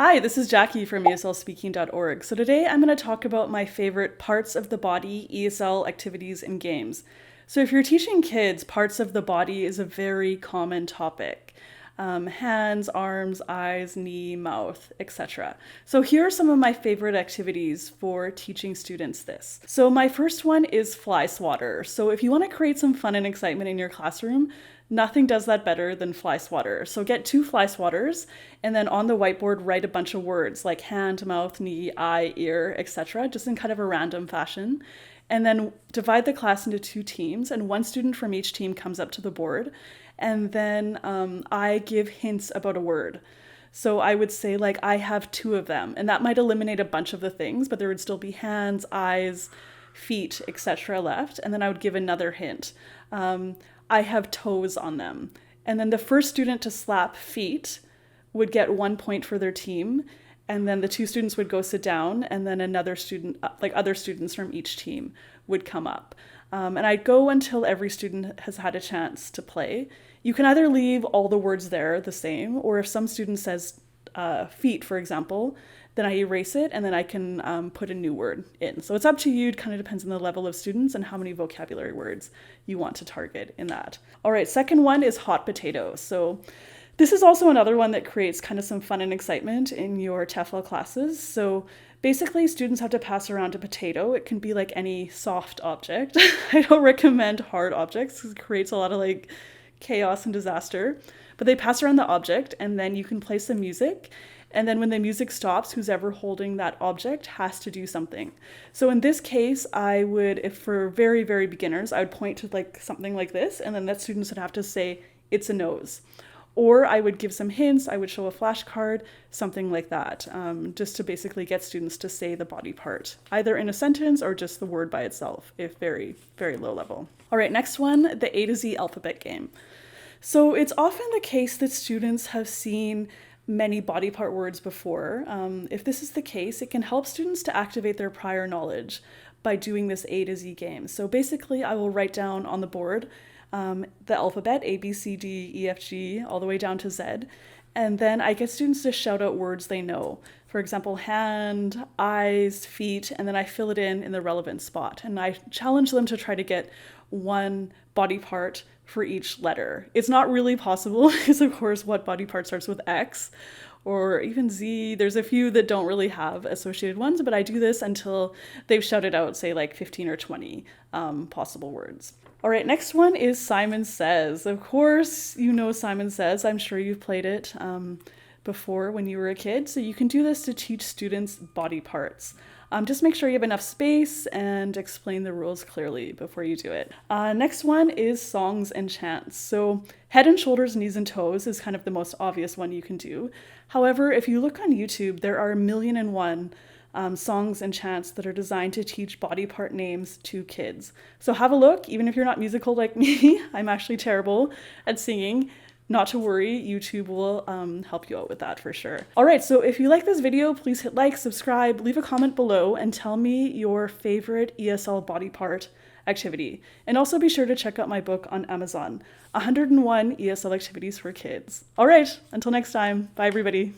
Hi, this is Jackie from ESLspeaking.org. So today I'm going to talk about my favorite parts of the body, ESL activities, and games. So if you're teaching kids, parts of the body is a very common topic. Hands, arms, eyes, knee, mouth, etc. So here are some of my favorite activities for teaching students this. So my first one is Flyswatter. So if you want to create some fun and excitement in your classroom, nothing does that better than Flyswatter. So get 2 Flyswatters and then on the whiteboard write a bunch of words like hand, mouth, knee, eye, ear, etc. just in kind of a random fashion. And then divide the class into 2 teams, and 1 student from each team comes up to the board. And then I give hints about a word. So I would say, like, I have 2 of them. And that might eliminate a bunch of the things, but there would still be hands, eyes, feet, etc. left. And then I would give another hint. I have toes on them. And then the first student to slap feet would get 1 point for their team. And then the 2 students would go sit down, and then another student, like other students from each team, would come up. And I'd go until every student has had a chance to play. You can either leave all the words there the same, or if some student says feet, for example, then I erase it and then I can put a new word in. So it's up to you. It kind of depends on the level of students and how many vocabulary words you want to target in that. All right, second one is hot potato. So this is also another one that creates kind of some fun and excitement in your TEFL classes. So basically, students have to pass around a potato. It can be like any soft object. I don't recommend hard objects because it creates a lot of like chaos and disaster. But they pass around the object, and then you can play some music. And then when the music stops, who's ever holding that object has to do something. So in this case, I would, if for very, very beginners, I would point to like something like this, and then that students would have to say, it's a nose. Or I would give some hints, I would show a flashcard, something like that, just to basically get students to say the body part, either in a sentence or just the word by itself, if very, very low level. All right, next one, the A to Z alphabet game. So it's often the case that students have seen many body part words before. If this is the case, it can help students to activate their prior knowledge by doing this A to Z game. So basically, I will write down on the board the alphabet, A, B, C, D, E, F, G, all the way down to Z. And then I get students to shout out words they know. For example, hand, eyes, feet, and then I fill it in the relevant spot. And I challenge them to try to get 1 body part for each letter. It's not really possible because, of course, what body part starts with X or even Z? There's a few that don't really have associated ones, but I do this until they've shouted out, say, like 15 or 20 possible words. All right, next one is Simon Says. Of course, you know Simon Says. I'm sure you've played it before when you were a kid. So you can do this to teach students body parts. Just make sure you have enough space and explain the rules clearly before you do it. Next one is songs and chants. So head and shoulders, knees and toes is kind of the most obvious one you can do. However, if you look on YouTube, there are 1,000,001 songs and chants that are designed to teach body part names to kids. So have a look, even if you're not musical like me. I'm actually terrible at singing. Not to worry, YouTube will help you out with that for sure. All right, so if you like this video, please hit like, subscribe, leave a comment below, and tell me your favorite ESL body part activity. And also be sure to check out my book on Amazon, 101 ESL activities for kids. All right, until next time, bye everybody.